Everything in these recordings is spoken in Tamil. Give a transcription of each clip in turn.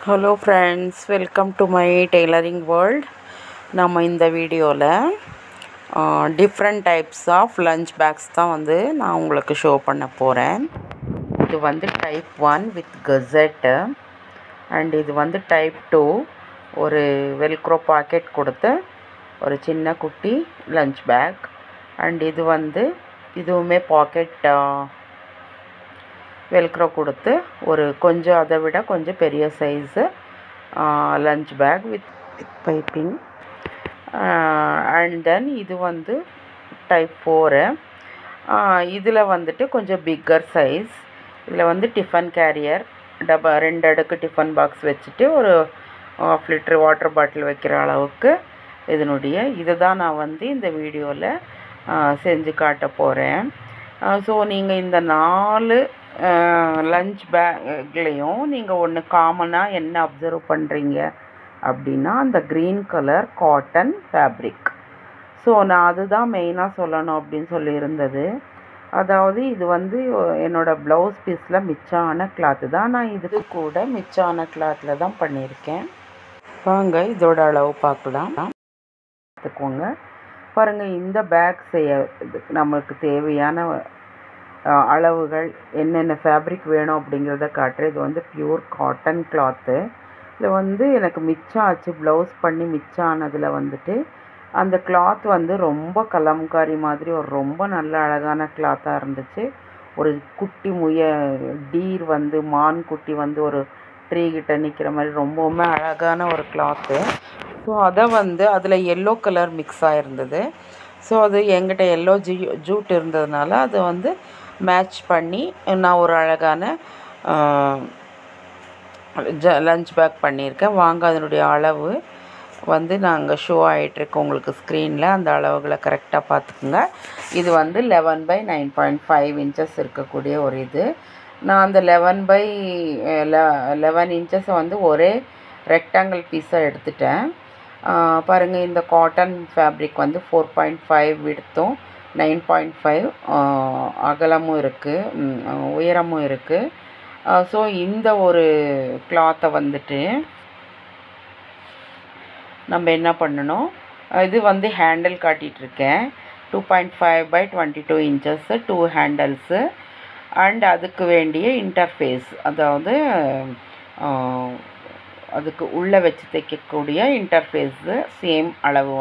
Hello friends, welcome to my tailoring world. நம்ம இந்த வீடியோவில் different types of lunch bags தான் நான் உங்களுக்கு ஷோ பண்ண போகிறேன். இது டைப் 1 வித் கசெட்டு அண்ட் இது டைப் 2 ஒரு வெல்க்ரோ பாக்கெட் கொடுத்து ஒரு சின்ன குட்டி லஞ்ச் பேக். அண்ட் இதுவுமே பாக்கெட் வெல்க்ரோ கொடுத்து ஒரு கொஞ்சம் அதை விட கொஞ்சம் பெரிய size lunch bag with piping. And then இது டைப் 4. இதில் கொஞ்சம் பிக்கர் சைஸ். இதில் டிஃபன் கேரியர் டப்பா 2 அடுக்கு டிஃபன் பாக்ஸ் வச்சுட்டு ஒரு 1/2 லிட்டர் வாட்டர் பாட்டில் வைக்கிற அளவுக்கு இதை தான் நான் இந்த வீடியோவில் செஞ்சு காட்ட போகிறேன். ஸோ நீங்கள் இந்த 4 லஞ்ச் பேக்லேயும் நீங்கள் ஒன்று காமனாக என்ன அப்சர்வ் பண்ணுறீங்க அப்படின்னா அந்த green colour cotton fabric. So நான் அதுதான் மெயினாக சொல்லணும் அப்படின்னு சொல்லியிருந்தது. அதாவது இது என்னோடய ப்ளவுஸ் பீஸில் மிச்சான கிளாத்து தான். நான் இதுக்கு கூட மிச்சான கிளாத்தில் தான் பண்ணியிருக்கேன். வாங்க இதோட அளவு பார்க்கலாம். பார்த்துக்கோங்க. பாருங்கள், இந்த பேக் நம்மளுக்கு தேவையான அளவுகள் என்னென்ன ஃபேப்ரிக் வேணும் அப்படிங்கிறத காட்டுறேன். இது பியூர் காட்டன் கிளாத்து. இதில் எனக்கு மிச்சம் ஆச்சு, ப்ளவுஸ் பண்ணி மிச்சம் ஆனதில் அந்த கிளாத் ரொம்ப கலம்காரி மாதிரி ஒரு ரொம்ப நல்ல அழகான கிளாத்தாக இருந்துச்சு. ஒரு குட்டி டீர் மான் குட்டி ஒரு ட்ரீ கிட்ட நிற்கிற மாதிரி ரொம்பவுமே அழகான ஒரு கிளாத்து. ஸோ அதை அதில் எல்லோ கலர் மிக்ஸ் ஆகிருந்தது. ஸோ அது என்கிட்ட எல்லோ ஜூட் இருந்ததுனால அது மேட்ச் பண்ணி நான் ஒரு அழகான லஞ்ச் பேக் பண்ணியிருக்கேன். வாங்க அதனுடைய அளவு நான் அங்கே ஷோ ஆகிட்டுருக்கு உங்களுக்கு ஸ்க்ரீனில். அந்த அளவுகளை கரெக்டாக பார்த்துக்குங்க. இது 11/9.5 இன்ச்சஸ் இருக்கக்கூடிய ஒரு இது. நான் அந்த 11 இன்ச்சஸை ஒரே ரெக்டாங்கிள் பீஸாக எடுத்துட்டேன். பாருங்கள், இந்த காட்டன் ஃபேப்ரிக் 4.5 விட்த்தும் 9.5 அகலமும் இருக்குது, உயரமும் இருக்குது. ஸோ இந்த ஒரு கிளாத்தை நம்ம என்ன பண்ணணும், இது ஹேண்டில் காட்டிகிட்ருக்கேன். 2.5/22 இன்ச்சஸ் 2 ஹேண்டல்ஸு. அண்ட் அதுக்கு வேண்டிய இன்டர்ஃபேஸ், அதாவது அதுக்கு உள்ளே வச்சு தைக்கக்கூடிய இன்டர்ஃபேஸு சேம் அளவு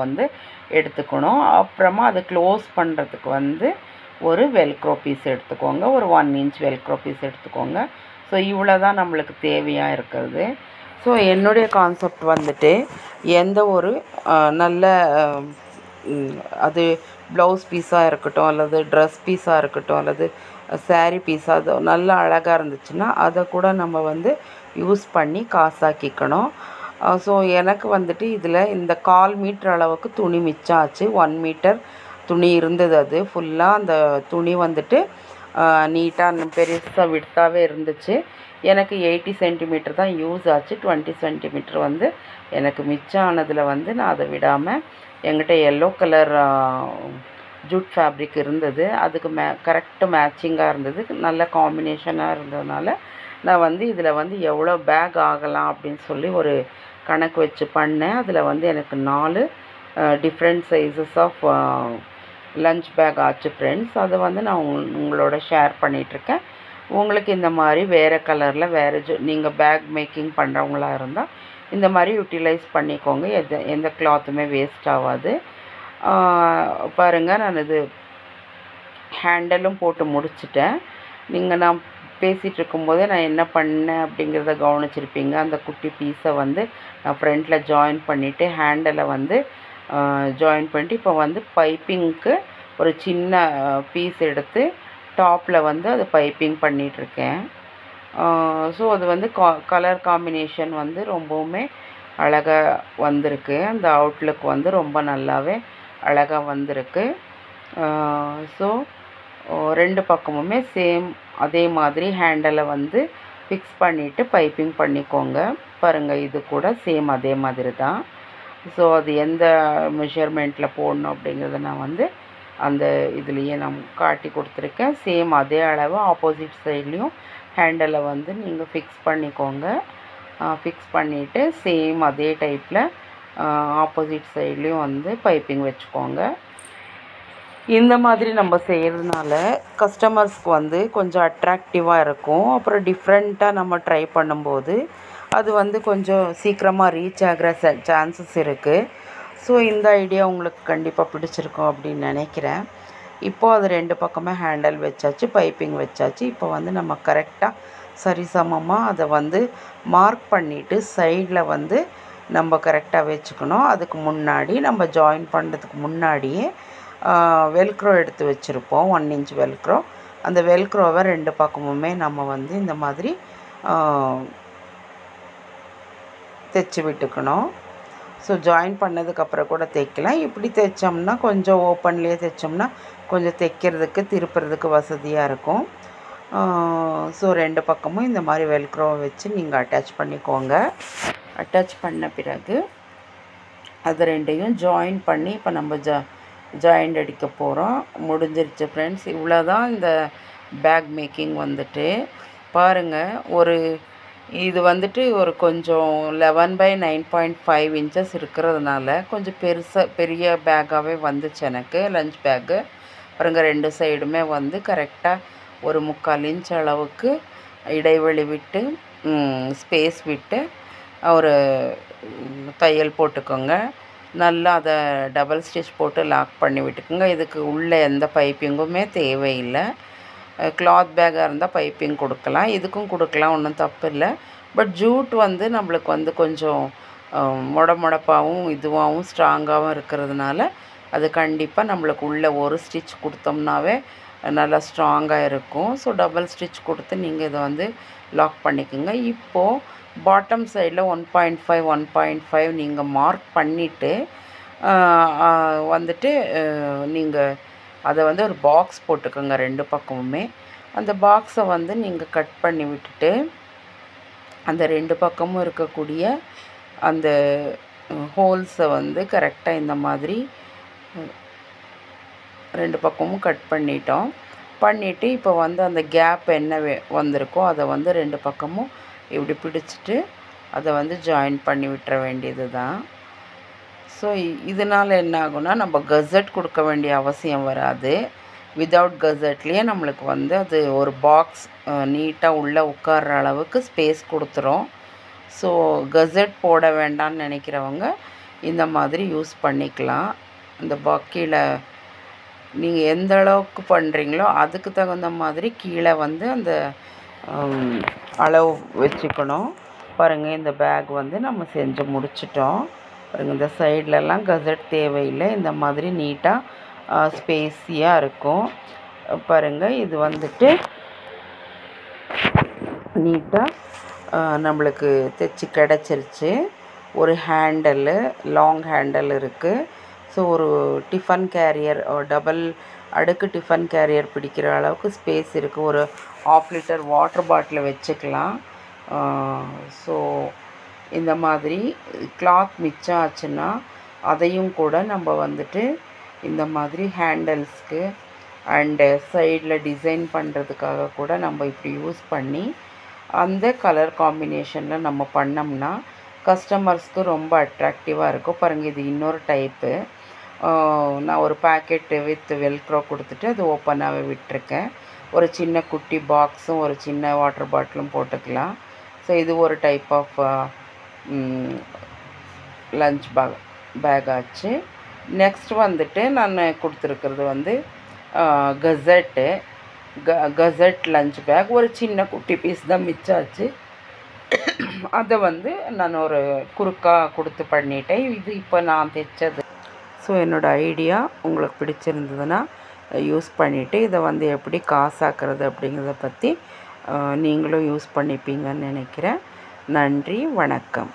எடுத்துக்கணும். அப்புறமா அதை க்ளோஸ் பண்ணுறதுக்கு ஒரு வெல்க்ரோ பீஸ் எடுத்துக்கோங்க. ஒரு 1 இன்ச் வெல்க்ரோ பீஸ் எடுத்துக்கோங்க. ஸோ இவ்வளோ தான் நம்மளுக்கு தேவையாக இருக்கிறது. ஸோ என்னுடைய கான்செப்ட் எந்த ஒரு நல்ல அது ப்ளவுஸ் பீஸாக இருக்கட்டும், அல்லது ட்ரெஸ் பீஸாக இருக்கட்டும், அல்லது சாரீ பீஸாக அது நல்லா அழகாக இருந்துச்சுன்னா அதை கூட நம்ம யூஸ் பண்ணி காசாக்கிக்கணும். ஸோ எனக்கு இதில் இந்த 1/4 மீட்டர் அளவுக்கு துணி மிச்சம் ஆச்சு. 1 மீட்டர் துணி இருந்தது. அது ஃபுல்லாக அந்த துணி நீட்டாக பெருசாக விட்டாவே இருந்துச்சு. எனக்கு 80 சென்டிமீட்டர் தான் யூஸ் ஆச்சு. 20 சென்டிமீட்டர் எனக்கு மிச்சம் ஆனதில் நான் அதை விடாமல் என்கிட்ட எல்லோ கலர் ஜூட் ஃபேப்ரிக் இருந்தது. அதுக்கு கரெக்டு மேட்சிங்காக இருந்தது, நல்ல காம்பினேஷனாக இருந்ததுனால நான் இதில் எவ்வளோ பேக் ஆகலாம் அப்படின்னு சொல்லி ஒரு கணக்கு வச்சு பண்ணேன். அதில் எனக்கு 4 different sizes of lunch bag ஆச்சு ஃப்ரெண்ட்ஸ். அதை நான் உங்களோட ஷேர் பண்ணிகிட்ருக்கேன். உங்களுக்கு இந்த மாதிரி வேறு கலரில் நீங்கள் பேக் மேக்கிங் பண்ணுறவங்களா இருந்தால் இந்த மாதிரி யூட்டிலைஸ் பண்ணிக்கோங்க. எந்த கிளாத்துமே வேஸ்ட் ஆகாது. பாருங்கள், நான் இது ஹேண்டலும் போட்டு முடிச்சிட்டேன். நான் பேசிகிட்டு இருக்கும்போதே நான் என்ன பண்ணேன் அப்படிங்கிறத கவனிச்சிருப்பீங்க. அந்த குட்டி பீஸை நான் ஃப்ரண்ட்டில் ஜாயின் பண்ணிவிட்டு ஹேண்டலை ஜாயின் பண்ணிட்டு இப்போ பைப்பிங்க்கு ஒரு சின்ன பீஸ் எடுத்து டாப்பில் அது பைப்பிங் பண்ணிகிட்ருக்கேன். ஸோ அது கலர் காம்பினேஷன் ரொம்பவுமே அழகாக வந்திருக்கு. அந்த அவுட்லுக் ரொம்ப நல்லாவே அழகாக வந்திருக்கு. ஸோ 2 பக்கமுமே சேம் அதே மாதிரி ஹேண்டலை ஃபிக்ஸ் பண்ணிவிட்டு பைப்பிங் பண்ணிக்கோங்க. பாருங்கள், இது கூட சேம் அதே மாதிரி தான். ஸோ அது எந்த மெஷர்மெண்ட்டில் போடணும் அப்படிங்கிறத நான் அந்த இதுலேயே நான் காட்டி கொடுத்துருக்கேன். சேம் அதே அளவு ஆப்போசிட் சைட்லேயும் ஹேண்டலை நீங்கள் ஃபிக்ஸ் பண்ணிக்கோங்க. ஃபிக்ஸ் பண்ணிவிட்டு சேம் அதே டைப்பில் ஆப்போசிட் சைட்லேயும் வந்து பைப்பிங் வச்சுக்கோங்க. இந்த மாதிரி நம்ம செய்கிறதுனால கஸ்டமர்ஸ்க்கு வந்து கொஞ்சம் அட்ராக்டிவாக இருக்கும். அப்புறம் டிஃப்ரெண்ட்டாக நம்ம ட்ரை பண்ணும்போது அது வந்து கொஞ்சம் சீக்கிரமாக ரீச் ஆகிற சான்சஸ் இருக்குது. ஸோ இந்த ஐடியா உங்களுக்கு கண்டிப்பாக பிடிச்சிருக்கும் அப்படின்னு நினைக்கிறேன். இப்போது அது 2 பக்கமே ஹேண்டில் வச்சாச்சு, பைப்பிங் வச்சாச்சு. இப்போ வந்து நம்ம கரெக்டாக சரிசமமாக அதை வந்து மார்க் பண்ணிவிட்டு சைடில் வந்து நம்ம கரெக்டாக வச்சுக்கணும். அதுக்கு முன்னாடி நம்ம ஜாயின் பண்ணுறதுக்கு முன்னாடியே வெல்க்ரோ எடுத்து வச்சுருப்போம், 1 இன்ச் வெல்க்ரோ. அந்த வெல்க்ரோவை 2 பக்கமுமே நம்ம வந்து இந்த மாதிரி தைச்சி விட்டுக்கணும். ஸோ ஜாயின் பண்ணதுக்கப்புறம் கூட தைக்கலாம். இப்படி தைச்சோம்னா கொஞ்சம் ஓப்பன்லேயே தைச்சோம்னா கொஞ்சம் தைக்கிறதுக்கு திருப்புறதுக்கு வசதியாக இருக்கும். ஸோ 2 பக்கமும் இந்த மாதிரி வெல்க்ரோவை வச்சு நீங்கள் அட்டாச் பண்ணிக்கோங்க. அட்டாச் பண்ண பிறகு அது 2யும் ஜாயின் பண்ணி இப்போ நம்ம ஜாயிண்ட் அடிக்க போகிறோம். முடிஞ்சிருச்சு ஃப்ரெண்ட்ஸ். இவ்வளோ தான் இந்த பேக் மேக்கிங் வந்துட்டு. பாருங்கள், இது வந்துட்டு ஒரு கொஞ்சம் 11/9.5 இன்ச்சஸ் இருக்கிறதுனால கொஞ்சம் பெரிய பேக்காகவே வந்துச்சு எனக்கு, லஞ்ச் பேக்கு. பாருங்கள், 2 சைடுமே வந்து கரெக்டாக ஒரு 3/4 இன்ச் அளவுக்கு இடைவெளி விட்டு ஸ்பேஸ் விட்டு ஒரு தையல் போட்டுக்கோங்க. நல்லா அதை டபுள் ஸ்டிச் போட்டு லாக் பண்ணி விட்டுக்குங்க. இதுக்கு உள்ளே எந்த பைப்பிங்குமே தேவையில்லை. கிளாத் பேக்காக இருந்தால் பைப்பிங் கொடுக்கலாம், இதுக்கும் கொடுக்கலாம், ஒன்றும் தப்பு இல்லை. பட் ஜூட் வந்து நம்மளுக்கு வந்து கொஞ்சம் முடப்பாகவும் இதுவாகவும் ஸ்ட்ராங்காகவும் இருக்கிறதுனால அது கண்டிப்பாக நம்மளுக்கு உள்ளே ஒரு ஸ்டிச் கொடுத்தோம்னாவே நல்லா ஸ்ட்ராங்காக இருக்கும். ஸோ டபுள் ஸ்டிச் கொடுத்து நீங்கள் இதை வந்து லாக் பண்ணிக்கோங்க. இப்போது பாட்டம் சைடில் 1.5 நீங்கள் மார்க் பண்ணிவிட்டு வந்துட்டு நீங்கள் அதை வந்து ஒரு பாக்ஸ் போட்டுக்கோங்க 2 பக்கமுமே. அந்த பாக்ஸை வந்து நீங்கள் கட் பண்ணி விட்டுட்டு அந்த 2 பக்கமும் இருக்கக்கூடிய அந்த ஹோல்ஸை வந்து கரெக்டாக இந்த மாதிரி 2 பக்கமும் கட் பண்ணிவிட்டு இப்போ வந்து அந்த கேப் என்ன வந்திருக்கோ அதை வந்து 2 பக்கமும் இப்படி பிடிச்சிட்டு அதை வந்து ஜாயின் பண்ணி விட்டுற வேண்டியது தான். ஸோ இதனால் என்ன ஆகும்னா நம்ம கசட் கொடுக்க வேண்டிய அவசியம் வராது. வித்தவுட் கசட்லேயே நம்மளுக்கு வந்து அது ஒரு பாக்ஸ் நீட்டாக உள்ளே உட்கார்ற அளவுக்கு ஸ்பேஸ் கொடுத்துரும். ஸோ கசட் போட வேண்டாம்னு நினைக்கிறவங்க இந்த மாதிரி யூஸ் பண்ணிக்கலாம். அந்த கீழே நீங்கள் எந்த அளவுக்கு பண்ணுறீங்களோ அதுக்கு தகுந்த மாதிரி கீழே வந்து அந்த அளவு வச்சுக்கணும். பாருங்கள், இந்த பேக் வந்து நம்ம செஞ்சு முடிச்சிட்டோம். பாருங்கள், இந்த சைட்லலாம் கசட் தேவையில்லை. இந்த மாதிரி நீட்டாக ஸ்பேஸியாக இருக்கும். பாருங்கள், இது வந்துட்டு நீட்டாக நம்மளுக்கு தைச்சி கிடச்சிருச்சு. ஒரு ஹேண்டலு, லாங் ஹேண்டல் இருக்குது. ஸோ ஒரு டிஃபன் கேரியர், டபுள் அடுக்கு டிஃபன் கேரியர் பிடிக்கிற அளவுக்கு ஸ்பேஸ் இருக்குது. ஒரு 1/2 லிட்டர் வாட்டர் பாட்டில் வச்சுக்கலாம். ஸோ இந்த மாதிரி கிளாத் மிச்சம் ஆச்சுன்னா அதையும் கூட நம்ம வந்துட்டு இந்த மாதிரி ஹேண்டல்ஸ்க்கு அண்டு சைடில் டிசைன் பண்ணுறதுக்காக கூட நம்ம இப்படி யூஸ் பண்ணி அந்த கலர் காம்பினேஷனில் நம்ம பண்ணோம்னா கஸ்டமர்ஸ்க்கு ரொம்ப அட்ராக்டிவாக இருக்கும். பாருங்கள், இது இன்னொரு டைப்பு. நான் ஒரு பேக்கெட்டு வித் வெல்க்ரோ கொடுத்துட்டு அது ஓப்பனாகவே விட்டுருக்கேன். ஒரு சின்ன குட்டி பாக்ஸும் ஒரு சின்ன வாட்டர் பாட்டிலும் போட்டுக்கலாம். ஸோ இது ஒரு டைப் ஆஃப் லஞ்ச் பேக் ஆச்சு. நெக்ஸ்ட் வந்துட்டு நான் கொடுத்துருக்கிறது வந்து கசட் லஞ்ச் பேக். ஒரு சின்ன குட்டி பீஸ் தான் மிச்சாச்சு. அதை வந்து நான் ஒரு குறுக்காக கொடுத்து பண்ணிட்டேன். இது இப்போ நான் தைச்சது. ஸோ என்னோடய ஐடியா உங்களுக்கு பிடிச்சிருந்ததுன்னா யூஸ் பண்ணிவிட்டு இதை வந்து எப்படி காசாக்குறது அப்படிங்கிறத பற்றி நீங்களும் யூஸ் பண்ணிப்பீங்கன்னு நினைக்கிறேன். நன்றி, வணக்கம்.